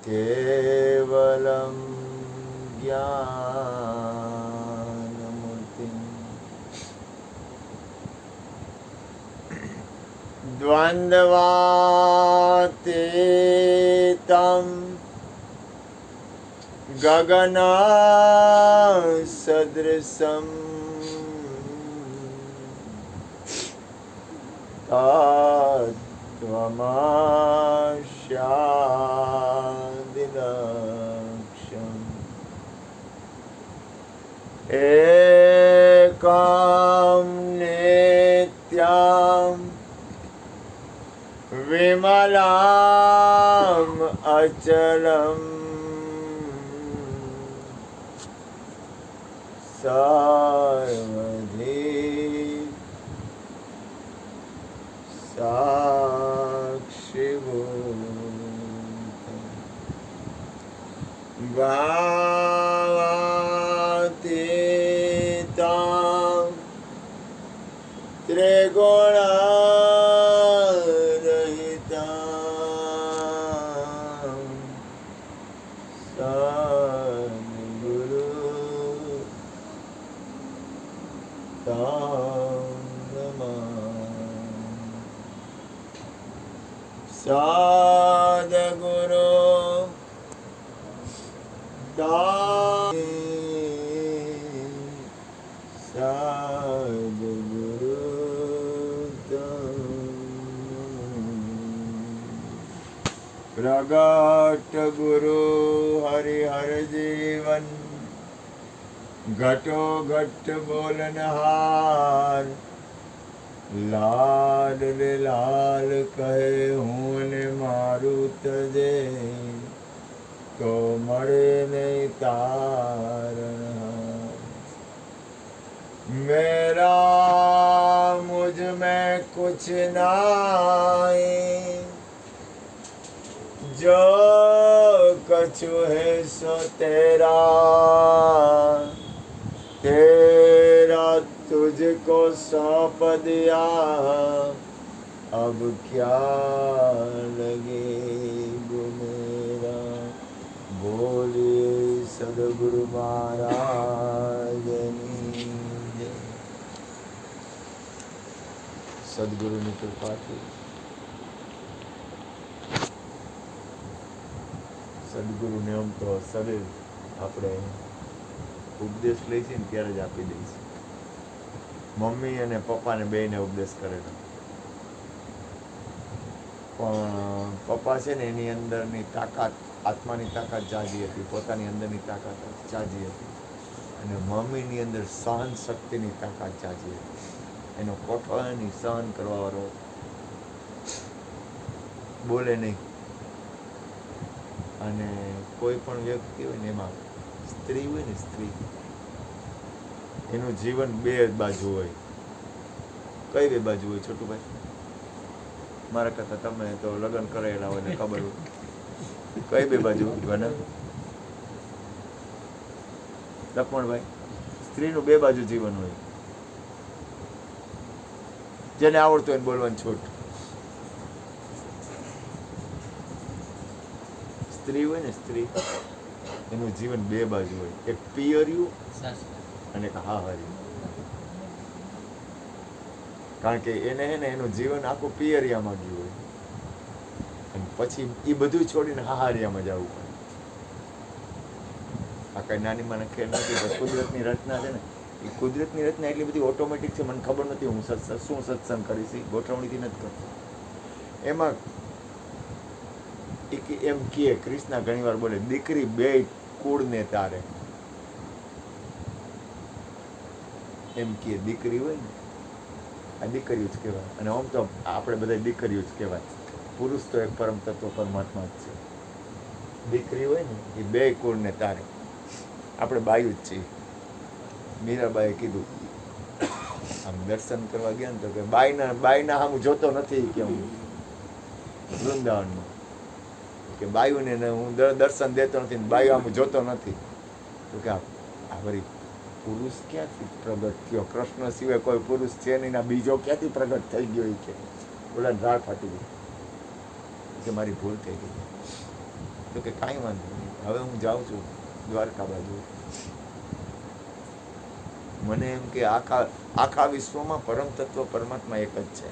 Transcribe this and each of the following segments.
केवलं ज्ञानमूर्तिं द्वन्द्वातीतं गगनसदृशं तत्त्वमस्यादिलक्ष्यम् एकं नित्यं विमलम् अचलम् सर्वधी साक्षिभूतम् भावातीतं त्रिगुणरहितं सद्गुरु सद्गुरु सद्गुरु प्रगट गुरु हरिहर जीवन घटो घट बोलनहार लाल रे लाल कहे हूँ ने मारू तजे तो मरे नहीं तारणहार मेरा मुझ में कुछ नाई जो कछु है सो तेरा तेरा तुझको सौंप दिया अब क्या लगे मेरा बोलिए सद्गुरु महाराज जय। સદગુરુની કૃપાથી સદગુરુને આમ તો શરીર આપણે ઉપદેશ લઈ છે ને ત્યારે જ આપી દઈશું. મમ્મી અને પપ્પાને બેયને ઉપદેશ કરેલો, પણ પપ્પા છે ને એની અંદરની તાકાત, આત્માની તાકાત જાજી હતી, પોતાની અંદરની તાકાત જાજી હતી, અને મમ્મીની અંદર સહન શક્તિની તાકાત જાજી હતી. એનો કોઠવાની સહન કરવાવાળો, બોલે નહીં. અને કોઈ પણ વ્યક્તિ હોય ને, એમાં સ્ત્રી હોય ને, સ્ત્રી એનું જીવન બે બાજુ હોય. કઈ બે બાજુ હોય છોટુભાઈ? મારા કરતા તમે તો લગ્ન કરેલા હોય ને ખબર હોય. કઈ બે બાજુ બને લક્ષ્મણભાઈ? સ્ત્રીનું બે બાજુ જીવન હોય. જેને આવડતું હોય બોલવાની છૂટ. સ્ત્રી હોય ને, સ્ત્રી એનું જીવન બે બાજુ હોય. એક પિયર્યું અને એક હાહર્યું. કારણ કે એને હે ને એનું જીવન આખું પિયરિયામાં ગયું હોય, અને પછી એ બધું છોડીને હાહરિયામાં જવું પડે. આ કઈ નાની મને ખેલ નથી, પણ કુદરતની રચના છે ને, એ કુદરતની રચના એટલી બધી ઓટોમેટિક છે. મને ખબર નથી હું શું સત્સંગ કરીશ, ગોઠવણીથી નથી કરતો. એમાં એમ કહે કૃષ્ણ ઘણી વાર બોલે, દીકરી બે કુળને તારે. એમ કે દીકરી હોય ને, આ દીકરીઓ જ કહેવાય. અને આમ તો આપણે બધા દીકરીઓ જ કહેવાય. પુરુષ તો એક પરમ તત્વ પરમાત્મા જ છે. દીકરી હોય ને એ બે કુળને તારે. આપણે બાયું જ છીએ. મીરાબાઈએ કીધું, આમ દર્શન કરવા ગયા ને તો કે બાઈના આમ જોતો નથી કે હું વૃંદાવનમાં, કે બાયુને હું દર્શન દેતો નથી, બાયુ આમ જોતો નથી. તો કે આ વળી પુરુષ ક્યાંથી પ્રગટ થયો? કૃષ્ણ સિવાય કોઈ પુરુષ છે નહીં, ના બીજો ક્યાંથી પ્રગટ થઈ ગયો? એ કે બોલા રાગ ફાટી ગઈ, કે મારી ભૂલ થઈ ગઈ. તો કે કાંઈ વાંધો નહીં, હવે હું જાઉં છું દ્વારકા બાજુ. મને એમ કે આખા વિશ્વમાં પરમ તત્વ પરમાત્મા એક જ છે.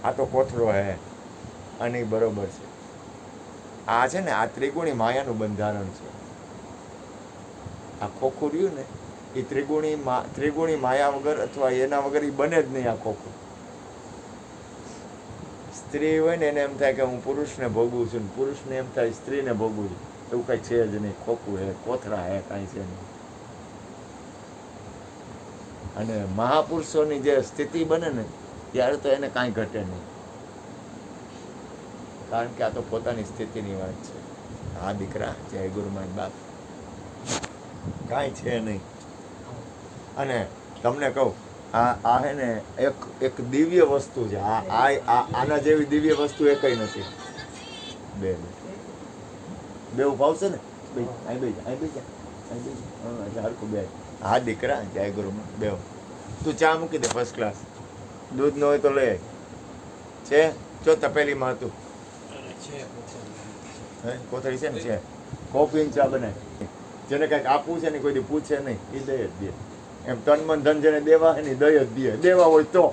આ તો કોથળો હે અને ઈ બરોબર છે. આ છે ને, આ ત્રિગુણી માયાનું બંધારણ છે. આ ખોખું રહ્યું ને એ ત્રિગુણી માયા વગર અથવા એના વગર એ બને જ નહીં. આ ખોખું સ્ત્રી હોય ને એને એમ થાય કે હું પુરુષને ભોગવું છું, પુરુષને એમ થાય સ્ત્રીને ભોગવું છું. એવું કઈ છે જ નહીં. ખોખું હે, કોથળા હે, કાંઈ છે નહીં. અને મહાપુરુષોની જે સ્થિતિ બને ને ત્યારે તો એને કાંઈ ઘટે નહીં, કારણ કે આ તો પોતાની સ્થિતિની વાત છે. આ દીકરા જય ગુરુમાન બાપ, કાંઈ છે નહીં. અને તમને કહું, આ હે ને એક દિવ્ય વસ્તુ છે. આના જેવી દિવ્ય વસ્તુ એકય નથી. બે ભાવશે ને હરખું બે. હા દીકરા જય ગુરુમાં બે. તું ચા મૂકી દે ફર્સ્ટ ક્લાસ. દૂધ ન હોય તો લઈ છે. જો તપેલીમાં હતું કોથળી છે ને, છે. કોફી ચા બનાય. જેને કઈક આપવું છે ને કોઈ પૂછે નહીં, એ દઈ જ દે. એમ તન મન ધન જેને દેવા હોય ને દઈ જ દે. દેવા હોય તો,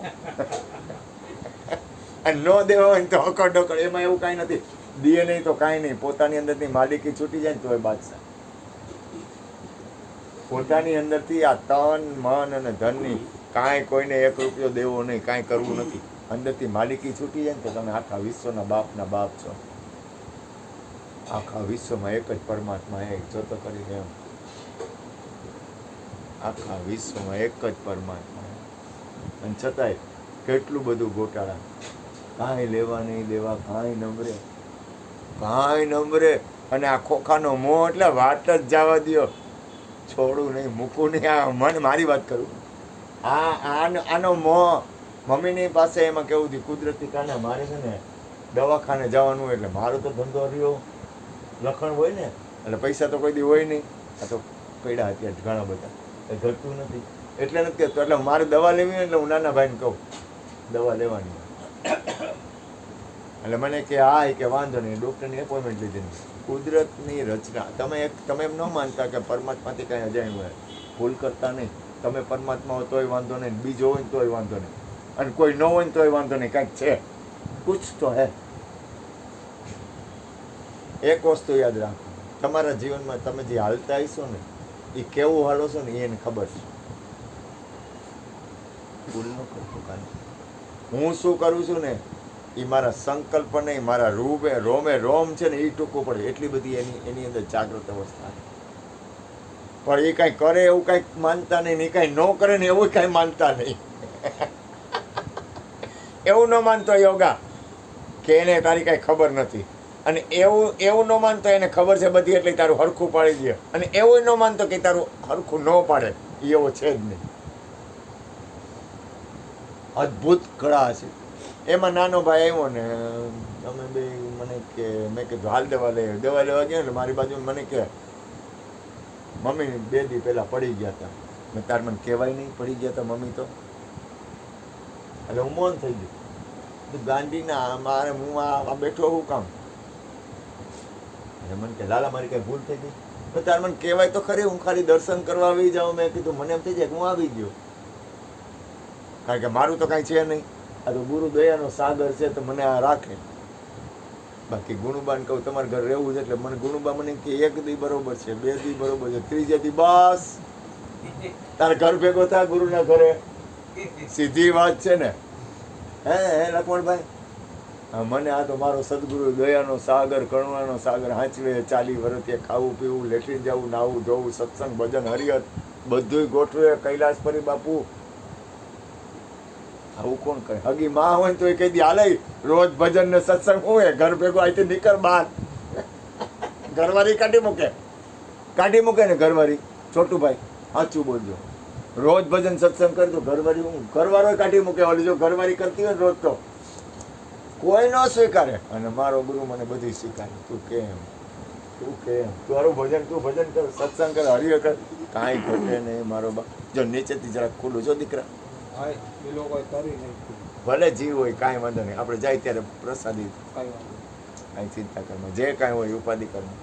અને ન દેવા હોય તો અકડ ડકડ. એમાં એવું કાંઈ નથી. દે નહીં તો કાંઈ નહીં. પોતાની અંદરની માલિકી છૂટી જાય ને તો એ બાદશાહ. પોતાની અંદરથી આ તન મન અને ધનની કાંઈ કોઈને 1 રૂપિયો દેવો નહીં, કાંઈ કરવું નથી. અંદરથી માલિકી છૂટી જાય ને તો તમે આખા વિશ્વના બાપના બાપ છો. આખા વિશ્વમાં એક જ પરમાત્મા, એક જોતો કરીને એમ. આખા વિશ્વમાં એક જ પરમાત્મા, અને છતાંય કેટલું બધું ગોટાળા. કાંઈ લેવા નહીં દેવા, કાંઈ નંબરે. અને આ ખોખાનો મોહ એટલે વાત જ જવા દો. છોડું નહીં, મૂકું નહીં. આ મન, મારી વાત કરું, આનો મોહ. મમ્મીની પાસે એમાં કેવું થયું, કુદરતી કાને મારે છે ને દવાખાને જવાનું, એટલે મારો તો ધંધો રહ્યો, લખણ હોય ને, એટલે પૈસા તો કોઈ દી હોય નહીં. આ તો પડ્યા અત્યારે ઘણા બધા, એ ઘટતું નથી એટલે નથી કહેતો. એટલે મારે દવા લેવી હોય એટલે હું નાના ભાઈને કહું દવા લેવાની. એટલે મને કે હા, કે વાંધો નહીં, ડૉક્ટરની એપોઇન્ટમેન્ટ લીધી. કુદરતની રચના. તમે એમ ન માનતા કે પરમાત્માથી કાંઈ અજાણ્યું હોય. ભૂલ કરતા નહીં. તમે પરમાત્મા હોય તોય વાંધો નહીં, બીજો હોય ને તોય વાંધો નહીં, અને કોઈ ન હોય ને તોય વાંધો નહીં. કાંઈક છે, કુછ તો હે. એક વસ્તુ યાદ રાખો, તમારા જીવનમાં તમે જે હાલતા હશો ને એ કેવું હાલો છો ને એને ખબર છે. ભૂલ ન કરતો. હું શું કરું છું ને એ મારા સંકલ્પ નહીં, મારા રોમે રોમ છે ને એ ટૂંકું પડે. એટલી બધી એની અંદર જાગૃત અવસ્થા. પણ એ કાંઈ કરે એવું કાંઈક માનતા નહીં, એ કાંઈ ન કરે ને એવું કાંઈ માનતા નહીં. એવું ન માનતો યોગા કે એને તારી કાંઈ ખબર નથી, અને એવું ન માનતો એને ખબર છે બધી એટલે તારું હરખું પાડી દે, અને એવું ન માનતો કે તારું હરખું ન પાડે, એવો છે જ નહીં. અદ્ભુત કળા છે એમાં. નાનો ભાઈ આવ્યો ને અમે બે, મને કે મેં કીધું હાલ દવા લેવા ગયા. એટલે મારી બાજુ મને કે મમ્મી 2 દી પહેલા પડી ગયા હતા. મેં તાર મને કહેવાય નહીં પડી ગયા હતા મમ્મી તો. એટલે હું મૌન થઈ ગયું. ગાંધીના મારે હું આ બેઠો હું કામ. એટલે મને કે લાલા મારી કઈ ભૂલ થઈ ગઈ. તાર મને કહેવાય તો ખરી, હું ખાલી દર્શન કરવા આવી જાઉં. મેં કીધું મને એમ થઈ જાય કે હું આવી ગયો, કારણ કે મારું તો કાંઈ છે નહીં. આ તો ગુરુ દયાનો સાગર છે તો મને આ રાખે. બાકી ગુણુબાને કહું તમારે ઘર રહેવું છે એટલે મને ગુણુબા મને કે 1 દી બરોબર છે, 2 દી બરોબર છે, 3જે દી બસ તારે ઘર ભેગો થાય ગુરુના ઘરે. સીધી વાત છે ને. હે લક્ષ્મણભાઈ, મને આ તો મારો સદગુરુ દયાનો સાગર, કરુણાનો સાગર હાંચવે. 40 વર્ષથી ખાવું પીવું, લેટ્રિન જવું, નાવું ધોવું, સત્સંગ ભજન હરિયત બધુંય ગોઠવે. કૈલાસપરી બાપુ આવું કોણ કરે? હગી માં હોય તો એ કહી દે હાલે રોજ ભજન ને સત્સંગ હોય. ઘર ભેગો અહીંથી નીકળ બહાર. ઘરવાળી કાઢી મૂકે ને ઘરવાળી. છોટુભાઈ સાચું બોલજો, રોજ ભજન સત્સંગ કરજો. ઘરવાળી હું ઘરવાળો કાઢી મૂકે. ઓલી જો ઘરવાળી કરતી હોય રોજ તો કોઈ ન સ્વીકારે. અને મારો ગુરુ મને બધી સ્વીકારે. તું કેમ તારું ભજન, તું ભજન કર, સત્સંગ કર, હરિય કર, કાંઈ ઘટે નહીં મારો બા. જો નીચેથી જરાક ખુલ્લું જો દીકરા, ભલે જીવ હોય કાંઈ વાંધો નહીં. આપણે જાય ત્યારે પ્રસાદી કાંઈ ચિંતા કરમાં, જે કાંઈ હોય ઉપાધિ કરમાં,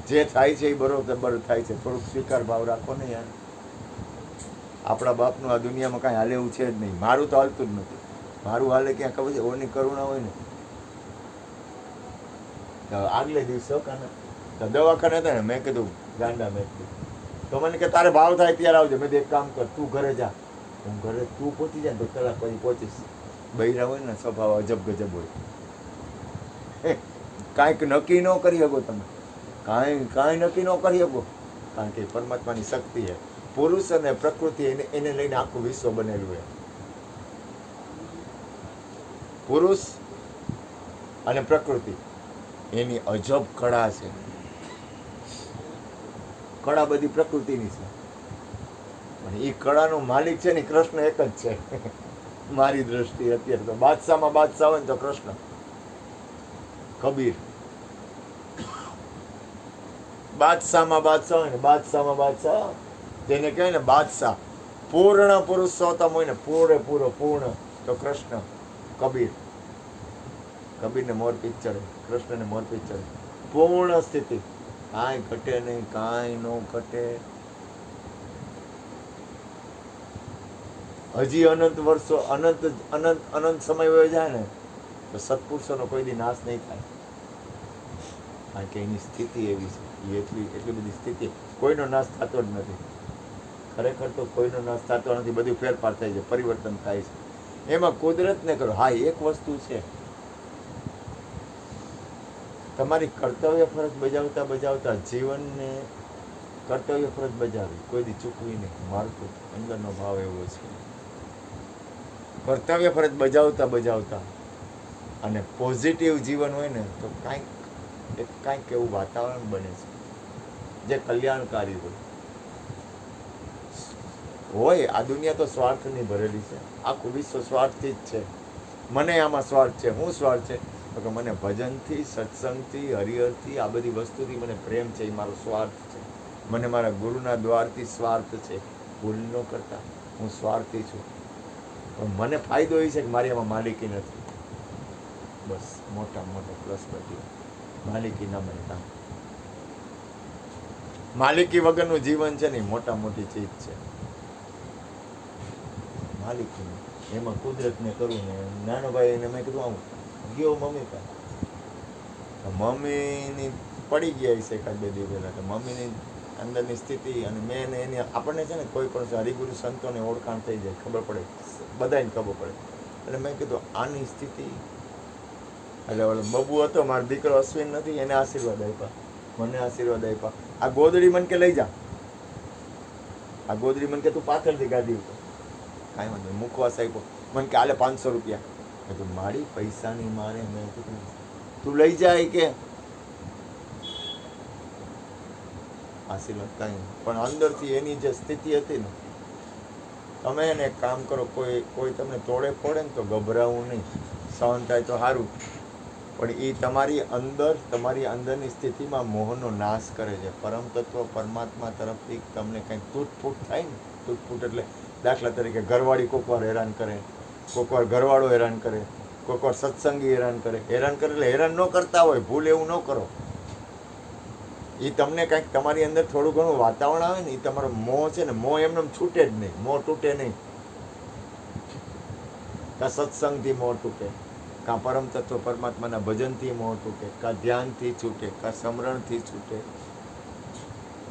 જે થાય છે એ બરોબર થાય છે. થોડુંક સ્વીકાર ભાવ રાખો ને યાર. આપણા બાપનું આ દુનિયામાં કાંઈ હાલે એવું છે જ નહીં. મારું તો હાલતું જ નથી. મારું હાલે ક્યાં ખબર છે? ઓની કરુણા હોય ને તો આગલે દિવસે તો દવાખાને હતા ને, મેં કીધું ગાંડા, મેં કીધું તો મને કે તારે ભાવ થાય ત્યારે આવજો. મેં એક કામ કર, તું ઘરે જા, હું ઘરે તું પહોંચી જાય ને તો કલાક પછી પહોંચીશ. બૈરા હોય ને સ્વભાવ અજબ ગજબ હોય. કાંઈક નક્કી ન કરી શકો તમે, કાંઈ નક્કી ન કરી શકો, કારણ કે પરમાત્માની શક્તિ છે. પુરુષ અને પ્રકૃતિ એને લઈને આખું વિશ્વ બનેલું છે. પુરુષ અને પ્રકૃતિ એની અજબ કળા છે. કળા બધી પ્રકૃતિની છે, પણ એ કળાનો માલિક છે ને કૃષ્ણ એક જ છે. મારી દ્રષ્ટિએ અત્યારે તો બાદશાહમાં બાદશાહ હોય ને તો કૃષ્ણ. કબીર બાદશાહમાં બાદશાહ હોય ને, બાદશાહમાં બાદશાહ જેને કહેવાય ને બાદશાહ, પૂર્ણ પુરુષોત્તમ હોય ને, પૂરેપૂરો પૂર્ણ, તો કૃષ્ણ. કબીર, કબીરને મોર પિક્ચર, કૃષ્ણને મોર પિક્ચર. પૂર્ણ સ્થિતિ, કાંઈ ઘટે નહીં, કાંઈ ન ઘટે. હજી અનંત વર્ષો, અનંત અનંત અનંત સમય વયો જાય ને તો સત્પુરુષોનો કોઈ દી નાશ નહીં થાય, કારણ કે એની સ્થિતિ એવી છે. એ એટલી બધી સ્થિતિ, કોઈનો નાશ થતો જ નથી. ખરેખર તો કોઈનો નાશ થતો નથી, બધું ફેરફાર થાય છે, પરિવર્તન થાય છે. એમાં કુદરતને કરો. હા, એક વસ્તુ છે, તમારી કર્તવ્ય ફરજ બજાવતા બજાવતા જીવનને કર્તવ્ય ફરજ બજાવી, કોઈ દી ચૂકવી નહીં. મારો તો અંદરનો ભાવ એવો છે. કર્તવ્ય ફરજ બજાવતા બજાવતા અને પોઝિટિવ જીવન હોય ને તો કાંઈક એવું વાતાવરણ બને છે જે કલ્યાણકારી હોય. આ દુનિયા તો સ્વાર્થની ભરેલી છે, આખું વિશ્વ સ્વાર્થથી જ છે. મને આમાં સ્વાર્થ છે. શું સ્વાર્થ છે? તો કે મને ભજનથી, સત્સંગથી, હરિહરથી, આ બધી વસ્તુથી મને પ્રેમ છે, એ મારો સ્વાર્થ છે. મને મારા ગુરુના દ્વારથી સ્વાર્થ છે. ભૂલ ન કરતા હું સ્વાર્થી છું, પણ મને ફાયદો એ છે કે મારી આમાં માલિકી નથી. બસ મોટા પ્લસ બધી માલિકી ના મને કામ. માલિકી વગરનું જીવન છે ને મોટા મોટી ચીજ છે. માલિકી એમાં કુદરતને કરું ને. નાનો ભાઈ એને મેં કીધું આવું ગયો મમ્મી પાસે, મમ્મીની પડી ગયા છે એકાદ બે દિવસ પહેલા. તો મમ્મીની અંદરની સ્થિતિ અને મેં એની આપણને છે ને કોઈ પણ હરિગુરુ સંતોને ઓળખાણ થઈ જાય, ખબર પડે, બધાને ખબર પડે. એટલે મેં કીધું આની સ્થિતિ. એટલે ઓલો બબુ હતો મારો દીકરો અશ્વિન નથી, એને આશીર્વાદ આપ્યા, મને આશીર્વાદ આપ્યા. આ ગોદડી મન કે લઈ જા, આ ગોદડી મન કે તું પાછળથી ગાડી ઉપર, કાંઈ વાંધો નહીં, મુખવાસ આપ્યો. મને કે આલે 500 રૂપિયા. મેં કીધું મારી પૈસાની મારે. મેં કીધું તું લઈ જાય કે આશીર્વાદ કાંઈ, પણ અંદરથી એની જે સ્થિતિ હતી ને, તમે એને એક કામ કરો, કોઈ તમને તોડે પડે ને તો ગભરાવું નહીં, સહન થાય તો સારું, પણ એ તમારી અંદરની સ્થિતિમાં મોહનો નાશ કરે છે. પરમ તત્વ પરમાત્મા તરફથી તમને કંઈક તૂટફૂટ થાય ને, તૂટફૂટ એટલે દાખલા તરીકે ઘરવાળી કોઈક વાર હેરાન કરે, કોઈક વાર ઘરવાળો હેરાન કરે, કોઈક વાર સત્સંગી હેરાન કરે એટલે હેરાન ન કરતા હોય, ભૂલ એવું ન કરો. એ તમને કાંઈક તમારી અંદર થોડું ઘણું વાતાવરણ આવે ને, એ તમારો મોહ છે ને, મોહ એમને છૂટે જ નહીં, મોહ તૂટે નહીં. કાં સત્સંગથી મોહ તૂટે, કાં પરમ તત્વ પરમાત્માના ભજનથી મોહ તૂટે, કાં ધ્યાનથી છૂટે, કાં સમરણથી છૂટે.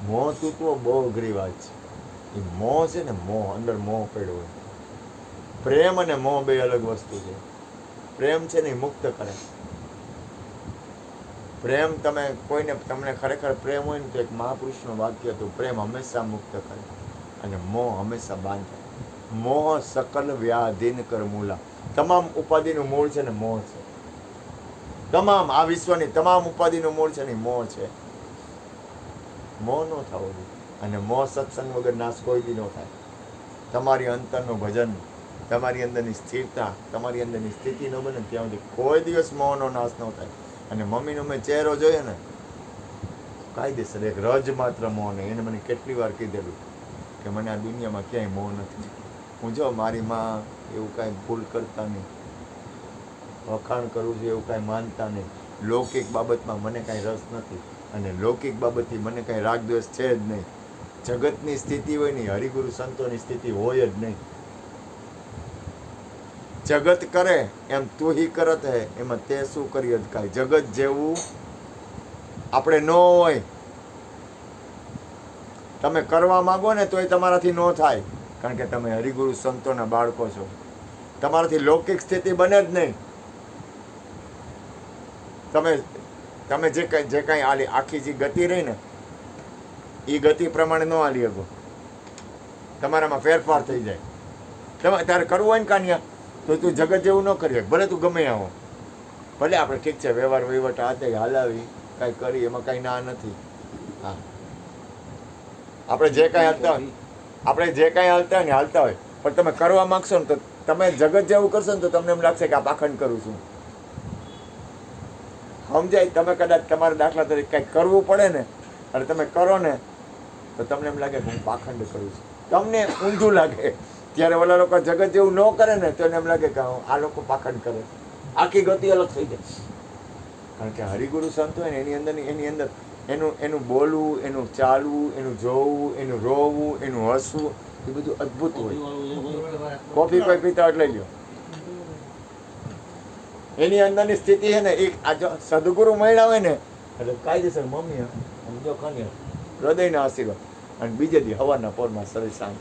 મોહ તૂટવો બહુ અઘરી વાત છે. એ મોહ છે ને, મોહ અંદર મોહ પડ્યો હોય. પ્રેમ અને મોહ બે અલગ વસ્તુ છે. પ્રેમ છે ને એ મુક્ત કરે. પ્રેમ તમને ખરેખર પ્રેમ હોય ને તો એક મહાપુરુષનું વાક્ય હતું, પ્રેમ હંમેશા મુક્ત કરે અને મોહ હંમેશા બાંધે. મોહ સકલ વ્યાધિન કર મૂલા. તમામ ઉપાધિનું મૂળ છે ને મોહ છે. તમામ આ વિશ્વની તમામ ઉપાધિનું મૂળ છે ને મોહ છે. મોહ ન થવો જોઈએ, અને મોહ સત્સંગ વગર નાશ કોઈ દી ન થાય. તમારી અંતરનું ભજન, તમારી અંદરની સ્થિરતા, તમારી અંદરની સ્થિતિ ન બને ત્યાં સુધી કોઈ દિવસ મોહનો નાશ ન થાય. અને મમ્મીનો મેં ચહેરો જોયો ને, કાયદેસર એક રજ માત્ર મોહ નહીં. એને મને કેટલી વાર કીધેલું કે મને આ દુનિયામાં ક્યાંય મોહ નથી. હું જો મારી માં એવું કાંઈ ભૂલ કરતા નહીં, વખાણ કરું છું એવું કાંઈ માનતા નહીં, લૌકિક બાબતમાં મને કાંઈ રસ નથી, અને લૌકિક બાબતથી મને કાંઈ રાગદ્વેષ છે જ નહીં. જગતની સ્થિતિ હોય નહીં, હરિગુરુ સંતોની સ્થિતિ હોય જ નહીં. જગત કરે એમ તું હી કરત હે, એમાં તે શું કરી અદકાય. જગત જેવું આપણે ન હોય. તમે કરવા માંગો ને તોય તમારાથી ન થાય, કારણ કે તમે હરિગુરુ સંતોના બાળકો છો. તમારાથી લૌકિક સ્થિતિ બને જ નહીં. તમે જે કાંઈ આલી આખી જે ગતિ રહી ને એ ગતિ પ્રમાણે ન આલી શકો. તમારામાં ફેરફાર થઈ જાય. તમે તારે કરવું હોય ને કાન્યા તો તું જગત જેવું ન કરી, ભલે તું ગમે આવો, ભલે આપણે ઠીક છે વ્યવહાર વહીવટ હાથે હલાવી કાંઈ કરી, એમાં કાંઈ ના નથી. હા, આપણે જે કાંઈ હાલતા હોય ને હાલતા હોય, પણ તમે કરવા માંગશો ને તો તમે જગત જેવું કરશો ને તો તમને એમ લાગશે કે આ પાખંડ કરું છું. સમજાય? તમે કદાચ તમારા દાખલા તરીકે કંઈક કરવું પડે ને અને તમે કરો ને તો તમને એમ લાગે કે હું પાખંડ કરું છું. તમને ઊંધું લાગે. ત્યારે ઓલા લોકો જગત જેવું ન કરે ને તો એને એમ લાગે કે આ લોકો પાખંડ કરે. આખી ગતિ અલગ થઈ જાય. કારણ કે હરિગુરુ સંત હોય ને એની અંદર એનું બોલવું, એનું ચાલવું, એનું જોવું, એનું રોવું, એનું હસવું, એ બધું અદ્ભુત હોય. કોફી કોઈ પીતા એટલે લઈ લો, એની અંદરની સ્થિતિ છે ને એ સદગુરુ મળ્યા હોય ને એટલે કાયદેસર મમ્મી સમજો ખાલી હૃદયના આશીર્વાદ. અને બીજે દી હવારના પોરમાં શરીર શાંત.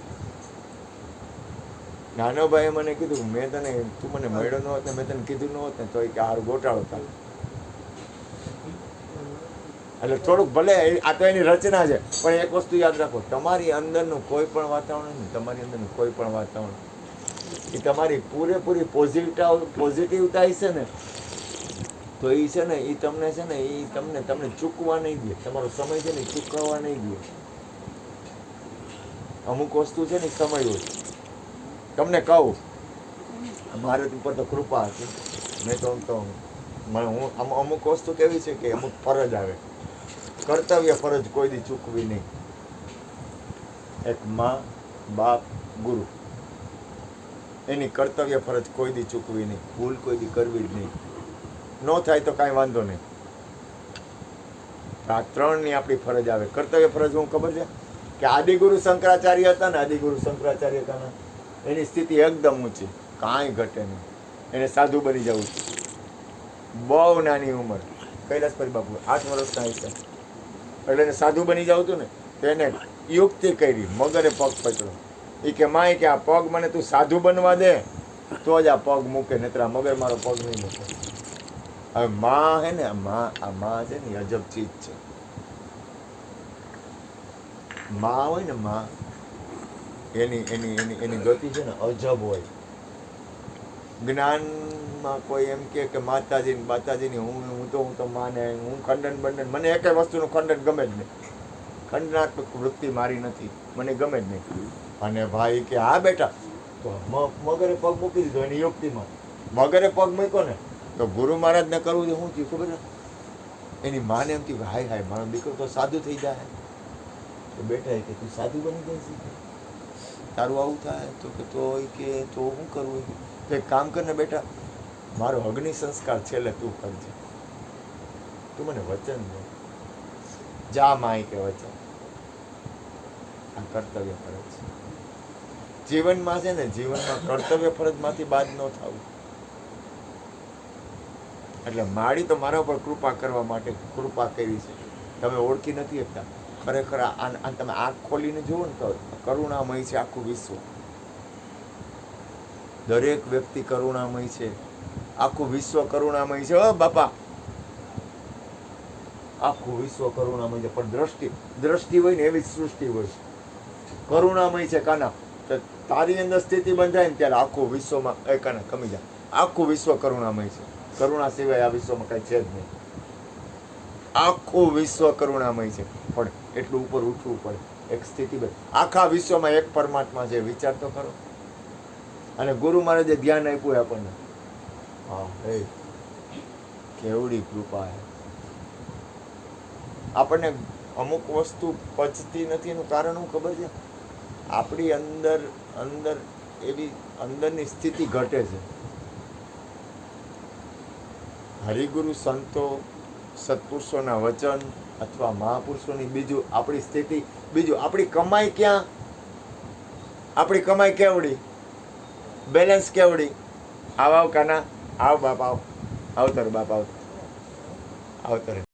નાનો ભાઈએ મને કીધું, મેં તને તું મને મળ્યો ન હોત ને મેં તને કીધું ન હોત ને તો એ કે હારું ગોટાળો થાય. એટલે થોડુંક ભલે આ તો એની રચના છે, પણ એક વસ્તુ યાદ રાખો, તમારી અંદરનું કોઈ પણ વાતાવરણ એ તમારી પૂરેપૂરી પોઝિટિવતા છે ને તો એ છે ને એ તમને છે ને એ તમને ચૂકવા નહીં દે. તમારો સમય છે ને એ ચૂકવવા નહીં દે. અમુક વસ્તુ છે ને સમય હોય. તમને કહું, મારે ઉપર તો કૃપા હતી. મેં તો હું અમુક વસ્તુ કેવી છે કે અમુક ફરજ આવે, કર્તવ્ય ફરજ કોઈ દી ચૂકવી નહીં. એક માં, બાપ, ગુરુ, એની કર્તવ્ય ફરજ કોઈ દી ચૂકવી નહીં. ભૂલ કોઈ દી કરવી જ નહીં. ન થાય તો કાંઈ વાંધો નહીં. આ ત્રણની આપણી ફરજ આવે. કર્તવ્ય ફરજ હું ખબર છે કે આદિગુરુ શંકરાચાર્ય હતા ને એની સ્થિતિ એકદમ ઊંચી, કાંઈ ઘટે નહીં. એને સાધુ બની જવું છે. બહુ નાની ઉંમર, કૈલાસપરી બાપુ 8 વર્ષના હશે એટલે એને સાધુ બની જવું હતું ને તો એને યુક્તિ કરી, મગરે પગ પકડ્યો. એ કે માય કે આ પગ મને તું સાધુ બનવા દે તો જ આ પગ મૂકે, નહીતર આ મગર મારો પગ નહીં મૂકે. હવે માં હે ને આ માં છે ને અજબ ચીજ છે. માં હોય ને માં એની ગતિ છે ને અજબ હોય. જ્ઞાનમાં કોઈ એમ કે માતાજીની હું તો માને હું ખંડન બંડન, મને એકેય વસ્તુનું ખંડન ગમે જ નહીં. ખંડનાત્મક વૃત્તિ મારી નથી, મને ગમે જ નહીં. અને ભાઈ કે હા બેટા તો મગરે પગ મૂકી દીધો એની યુક્તિમાં. મગરે પગ મૂક્યો ને તો ગુરુ મહારાજને કરવું છે. શું થયું ખબર છે? એની માને એમ થયું હાય હાય મારો દીકરો તો સાધુ થઈ જાય. તો બેટા કે તું સાધુ બની જાય, તારું આવું થાય તો કે તો શું કરવું? તો એક કામ કર ને બેટા, મારો અગ્નિ સંસ્કાર છેલ્લે તું કરજે. તું મને વચન દે. જા માય કે વચન. આ કર્તવ્ય ફરજ છે. જીવનમાં છે ને કર્તવ્ય ફરજમાંથી બાદ ન થવું. એટલે મારી તો મારા ઉપર કૃપા કરવા માટે કૃપા કરી છે. તમે ઓળખી નથી શકતા. ખરેખર તમે આંખ ખોલીને જુઓ ને તો કરુણામય છે આખું વિશ્વ. દરેક વ્યક્તિ કરુણામય છે. આખું વિશ્વ કરુણામય છે. બાપા આખું વિશ્વ કરુણામય છે. પણ દ્રષ્ટિ હોય ને એવી જ સૃષ્ટિ હોય. કરુણામય છે કાના. તો તારી અંદર સ્થિતિ બંધાય ને ત્યારે આખું વિશ્વમાં કાના કમી જાય. આખું વિશ્વ કરુણામય છે. કરુણા સિવાય આ વિશ્વમાં કઈ છે જ નહીં. આખું વિશ્વ કરુણામય છે. પણ એટલું ઉપર ઉઠવું પડે. એક સ્થિતિ આખા વિશ્વમાં એક પરમાત્મા છે. વિચાર તો કરો. અને ગુરુ મહારાજે ધ્યાન આપ્યું આપણને. હા હે કેવડી કૃપા હે. આપણને અમુક વસ્તુ પચતી નથી. એનું કારણ શું ખબર છે? આપણી અંદર એવી અંદરની સ્થિતિ ઘટે છે. હરિગુરુ સંતો સત્પુરુષોના વચન અથવા મહાપુરુષોની, બીજું આપણી સ્થિતિ, બીજું આપણી કમાઈ ક્યાં, આપણી કમાઈ કેવડી, બેલેન્સ કેવડી. આવ કાના, આવ બાપ, આવ આવતર બાપ, આવતર.